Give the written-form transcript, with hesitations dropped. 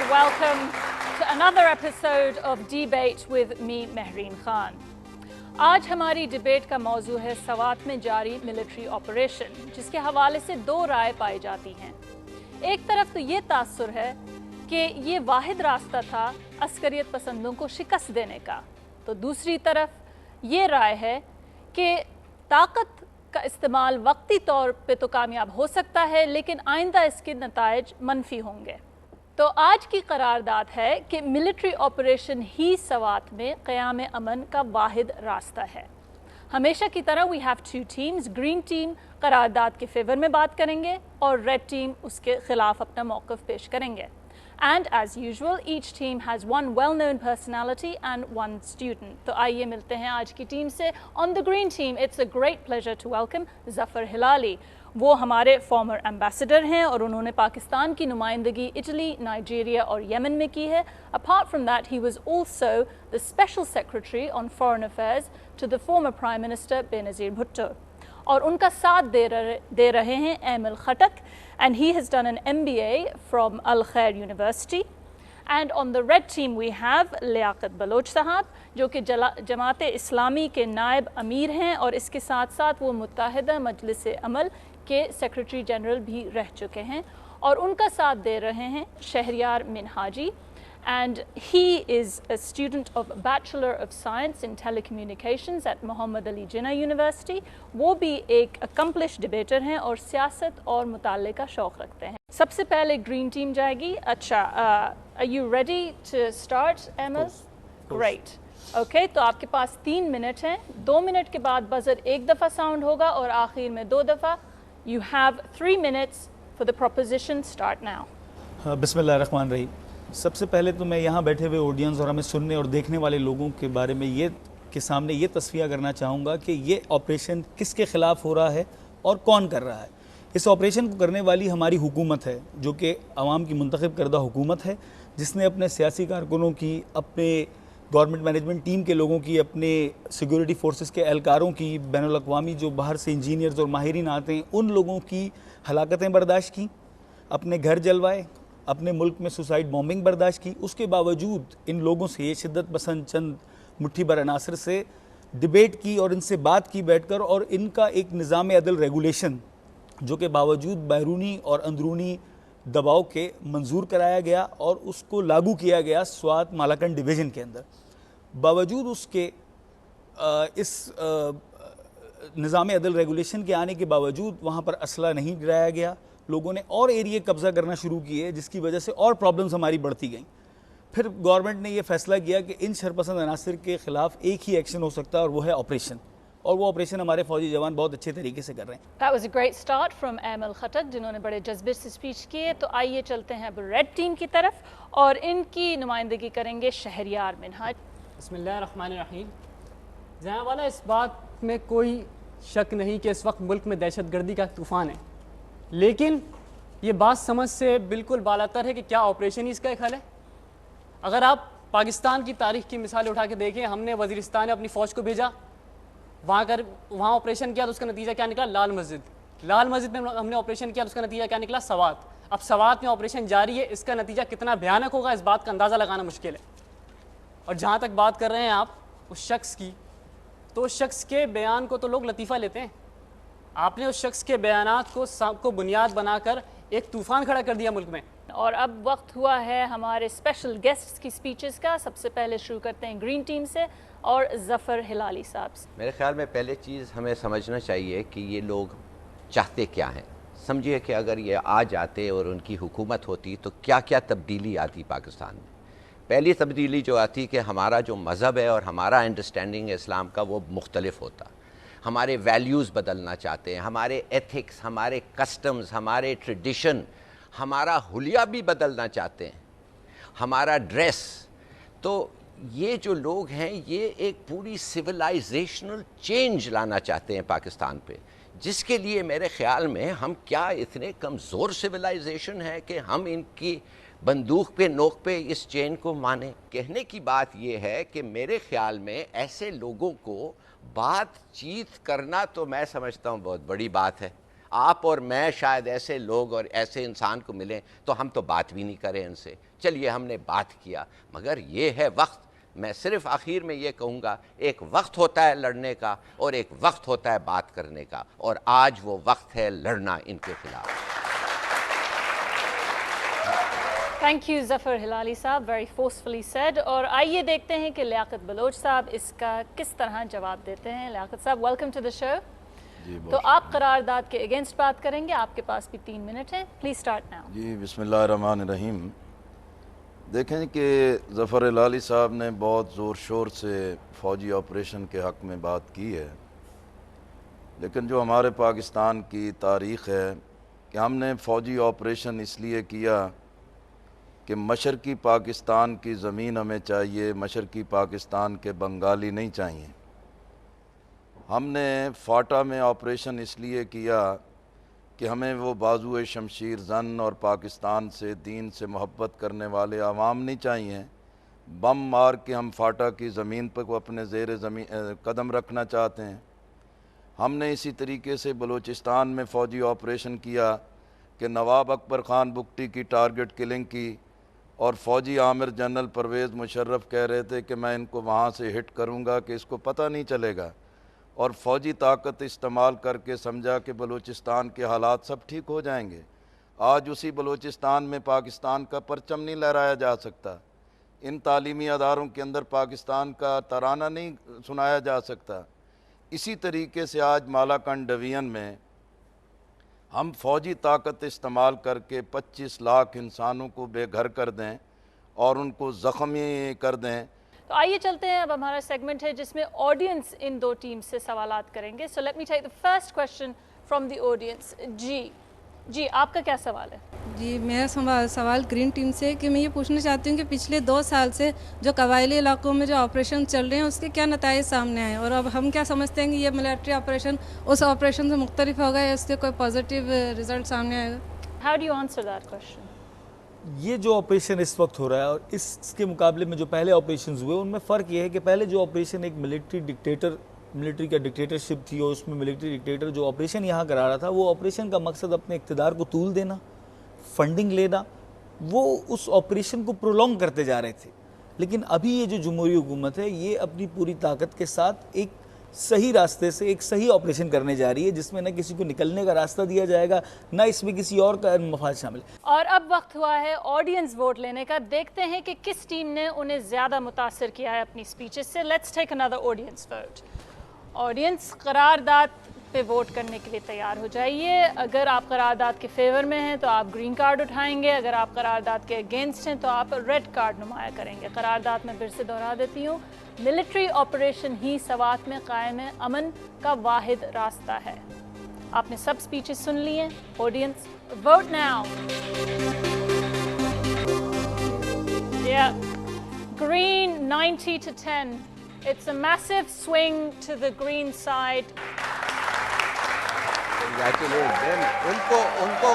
welcome to another episode of Debate with me, Mehreen Khan. आज हमारी debate का मौजू है सवात में जारी मिलिट्री ऑपरेशन, जिसके हवाले से दो राय पाई जाती हैं। एक तरफ तो ये तासुर है कि ये वाहिद रास्ता था अस्करियत पसंदों को शिकस्त देने का, तो दूसरी तरफ ये राय है कि ताकत का इस्तेमाल वक्ती तौर पे तो कामयाब हो सकता है, लेकिन आइंदा इसके नताइज मनफी होंगे। तो आज की करारदाद है कि मिलिट्री ऑपरेशन ही सवात में क़याम अमन का वाहिद रास्ता है। हमेशा की तरह we have two teams. Green team करारदाद के फेवर में बात करेंगे और रेड टीम उसके खिलाफ अपना मौक़िफ़ पेश करेंगे। And as usual, each team has one well-known personality and one student. तो आइए मिलते हैं आज की टीम से। On the green team, it's a great pleasure to welcome Zafar Hilali. वो हमारे फॉर्मर एम्बेसडर हैं और उन्होंने पाकिस्तान की नुमाइंदगी इटली, नाइजीरिया और यमन में की है। Apart from that, he was also the Special Secretary on Foreign Affairs to the former Prime Minister Benazir Bhutto. और उनका साथ दे रहे हैं Aimal Khattak, and he has done an MBA from Al Khair University. And on the red team we have Liaquat Baloch साहब, जो कि जमात इस्लामी के नायब अमीर हैं और इसके साथ साथ वो मुत्तहिदा मजलिस अमल के सेक्रेटरी जनरल भी रह चुके हैं। और उनका साथ दे रहे हैं Shahryar मिनहाजी, and he is a student of Bachelor of Science in Telecommunications at Muhammad Ali Jinnah University. वो भी एक accomplished debater हैं और सियासत और मुताले का शौक़ रखते हैं। सबसे पहले ग्रीन टीम जाएगी। अच्छा, are you ready to start, Emil? Great. Okay, तो आपके पास 3 मिनट हैं। 2 मिनट के बाद बज़र एक दफ़ा साउंड होगा और आखिर में 2 दफ़ा। You have 3 minutes for the proposition. Start now. बिस्मिल्लाहिर्रहमानिर्रहीम। सबसे पहले तो मैं यहाँ बैठे हुए ऑडियंस और हमें सुनने और देखने वाले लोगों के बारे में के सामने ये तस्वीर करना चाहूँगा कि ये ऑपरेशन किसके ख़िलाफ़ हो रहा है और कौन कर रहा है। इस ऑपरेशन को करने वाली हमारी हुकूमत है, जो कि आवाम की मुंतखब करदा हुकूमत है, जिसने अपने सियासी कारकुनों की, अपने गवर्नमेंट मैनेजमेंट टीम के लोगों की, अपने सिक्योरिटी फोर्सेस के एहलकारों की, बैनुल अक़वामी जो बाहर से इंजीनियर्स और माहिरीन आते हैं उन लोगों की हलाकतें बर्दाश्त की, अपने घर जलवाए, अपने मुल्क में सुसाइड बॉम्बिंग बर्दाश्त की। उसके बावजूद इन लोगों से, शिद्दत पसंद चंद मुट्ठी भर अनासर से डिबेट की और इनसे बात की बैठकर, और इनका एक निज़ाम अदल रेगुलेशन जो कि बावजूद बैरूनी और अंदरूनी दबाव के मंजूर कराया गया और उसको लागू किया गया स्वात मालाकंड डिवीज़न के अंदर। बावजूद उसके इस निज़ाम अदल रेगुलेशन के आने के बावजूद वहाँ पर असला नहीं गिराया गया। लोगों ने और एरिया कब्ज़ा करना शुरू किए, जिसकी वजह से और प्रॉब्लम्स हमारी बढ़ती गईं। फिर गवर्नमेंट ने ये फ़ैसला किया कि इन शरपसंद अनासर के ख़िलाफ़ एक ही एक्शन हो सकता है और वो है ऑपरेशन, और वो ऑपरेशन हमारे फ़ौजी जवान बहुत अच्छे तरीके से कर रहे हैं। That was a great start from Emil Khattak, जिन्होंने बड़े जज्बे से स्पीच किए। तो आइए चलते हैं अब रेड टीम की तरफ और इनकी नुमाइंदगी करेंगे शहरियार मिनहाज। बिस्मिल्लाहिर्रहमानिर्रहीम। जहाँ वाला, इस बात में कोई शक नहीं कि इस वक्त मुल्क में दहशतगर्दी का तूफ़ान है, लेकिन ये बात समझ से बिल्कुल बालातर है कि क्या ऑपरेशन ही इसका एक हल है। अगर आप पाकिस्तान की तारीख़ की मिसालें उठा के देखें, हमने वज़ीरिस्तान में अपनी फ़ौज को भेजा, वहाँ ऑपरेशन किया तो उसका नतीजा क्या निकला? लाल मस्जिद में हमने ऑपरेशन किया तो उसका नतीजा क्या निकला? सवात। अब सवात में ऑपरेशन जारी है, इसका नतीजा कितना भयानक होगा इस बात का अंदाज़ा लगाना मुश्किल है। और जहाँ तक बात कर रहे हैं आप उस शख्स की, तो उस शख्स के बयान को तो लोग लतीफ़ा लेते हैं। आपने उस शख्स के बयानात को बुनियाद बनाकर एक तूफ़ान खड़ा कर दिया मुल्क में। और अब वक्त हुआ है हमारे स्पेशल गेस्ट्स की स्पीचेस का। सबसे पहले शुरू करते हैं ग्रीन टीम से और ज़फ़र हिलाली साहब से। मेरे ख़्याल में पहले चीज़ हमें समझना चाहिए कि ये लोग चाहते क्या हैं। समझिए कि अगर ये आ जाते और उनकी हुकूमत होती तो क्या क्या तब्दीली आती पाकिस्तान में। पहली तब्दीली जो आती कि हमारा जो मज़हब है और हमारा अंडरस्टैंडिंग इस्लाम का वो मुख्तलिफ होता। हमारे वैल्यूज़ बदलना चाहते हैं, हमारे एथिक्स, हमारे कस्टम्स, हमारे ट्रेडिशन, हमारा हुलिया भी बदलना चाहते हैं, हमारा ड्रेस। तो ये जो लोग हैं ये एक पूरी सिविलाइजेशनल चेंज लाना चाहते हैं पाकिस्तान पे, जिसके लिए मेरे ख़्याल में हम क्या इतने कमज़ोर सिविलाइजेशन है कि हम इनकी बंदूक पे नोक पे इस चेन को माने। कहने की बात ये है कि मेरे ख़्याल में ऐसे लोगों को बातचीत करना तो मैं समझता हूँ बहुत बड़ी बात है। آپ اور میں شاید ایسے لوگ اور ایسے انسان کو ملیں تو ہم تو بات بھی نہیں کریں ان سے. چلیے ہم نے بات کیا, مگر یہ ہے وقت. میں صرف آخر میں یہ کہوں گا, ایک وقت ہوتا ہے لڑنے کا اور ایک وقت ہوتا ہے بات کرنے کا, اور آج وہ وقت ہے لڑنا ان کے خلاف. تھینک یو ظفر ہلالی صاحب, ویری فورسفلی سیڈ. اور آئیے دیکھتے ہیں کہ لیاقت بلوچ صاحب اس کا کس طرح جواب دیتے ہیں. لیاقت صاحب, ویلکم ٹو دا شو. تو آپ قرارداد کے اگینسٹ بات کریں گے, آپ کے پاس بھی 3 منٹ ہیں. Please start now. جی بسم اللہ الرحمن الرحیم. دیکھیں کہ ظفر ہلالی صاحب نے بہت زور شور سے فوجی آپریشن کے حق میں بات کی ہے, لیکن جو ہمارے پاکستان کی تاریخ ہے کہ ہم نے فوجی آپریشن اس لیے کیا کہ مشرقی پاکستان کی زمین ہمیں چاہیے, مشرقی پاکستان کے بنگالی نہیں چاہیے. ہم نے فاٹا میں آپریشن اس لیے کیا کہ ہمیں وہ بازو شمشیر زن اور پاکستان سے, دین سے محبت کرنے والے عوام نہیں چاہیے. بم مار کے ہم فاٹا کی زمین پر اپنے زیر قدم رکھنا چاہتے ہیں. ہم نے اسی طریقے سے بلوچستان میں فوجی آپریشن کیا کہ نواب اکبر خان بگٹی کی ٹارگٹ کلنگ کی, اور فوجی عامر جنرل پرویز مشرف کہہ رہے تھے کہ میں ان کو وہاں سے ہٹ کروں گا کہ اس کو پتہ نہیں چلے گا, اور فوجی طاقت استعمال کر کے سمجھا کہ بلوچستان کے حالات سب ٹھیک ہو جائیں گے. آج اسی بلوچستان میں پاکستان کا پرچم نہیں لہرایا جا سکتا, ان تعلیمی اداروں کے اندر پاکستان کا ترانہ نہیں سنایا جا سکتا. اسی طریقے سے آج مالاکنڈ ڈویژن میں ہم فوجی طاقت استعمال کر کے 25 لاکھ انسانوں کو بے گھر کر دیں اور ان کو زخمی کر دیں. تو آئیے چلتے ہیں, اب ہمارا سیگمنٹ ہے جس میں آڈینس ان دو ٹیم سے سوالات کریں گے. So let me take the first question from the audience. جی آپ کا کیا سوال ہے؟ جی میرا سوال گرین ٹیم سے کہ میں یہ پوچھنا چاہتی ہوں کہ پچھلے 2 سال سے جو قبائلی علاقوں میں جو آپریشن چل رہے ہیں اس کے کیا نتائج سامنے آئے, اور اب ہم کیا سمجھتے ہیں کہ یہ ملٹری آپریشن اس آپریشن سے مختلف ہوگا یا اس کے کوئی پازیٹیو رزلٹ سامنے آئے گا؟ How do you answer that question? یہ جو آپریشن اس وقت ہو رہا ہے اور اس کے مقابلے میں جو پہلے آپریشنز ہوئے ان میں فرق یہ ہے کہ پہلے جو آپریشن ایک ملٹری کا ڈکٹیٹرشپ تھی, اور اس میں ملٹری ڈکٹیٹر جو آپریشن یہاں کرا رہا تھا, وہ آپریشن کا مقصد اپنے اقتدار کو طول دینا, فنڈنگ لینا, وہ اس آپریشن کو پرولونگ کرتے جا رہے تھے. لیکن ابھی یہ جو جمہوری حکومت ہے یہ اپنی پوری طاقت کے ساتھ ایک صحیح راستے سے ایک صحیح آپریشن کرنے جا رہی ہے, جس میں نہ کسی کو نکلنے کا راستہ دیا جائے گا, نہ اس میں کسی اور کا مفاد شامل ہے. اور اب وقت ہوا ہے آڈینس ووٹ لینے کا. دیکھتے ہیں کہ کس ٹیم نے انہیں زیادہ متاثر کیا ہے اپنی سپیچز سے. Let's take another audience vote. Audience, قرارداد پہ ووٹ کرنے کے لیے تیار ہو جائیے. اگر آپ قرارداد کے فیور میں ہیں تو آپ گرین کارڈ اٹھائیں گے, اگر آپ قرارداد کے اگینسٹ ہیں تو آپ ریڈ کارڈ نمایاں کریں گے. قرارداد میں پھر سے دہرا دیتی ہوں, ملٹری آپریشن ہی سوات میں قائم امن کا واحد راستہ ہے. آپ نے سب سپیچز سن لی ہیں. Audience, vote now. Green 90-10. It's a massive swing to the green side. ان کو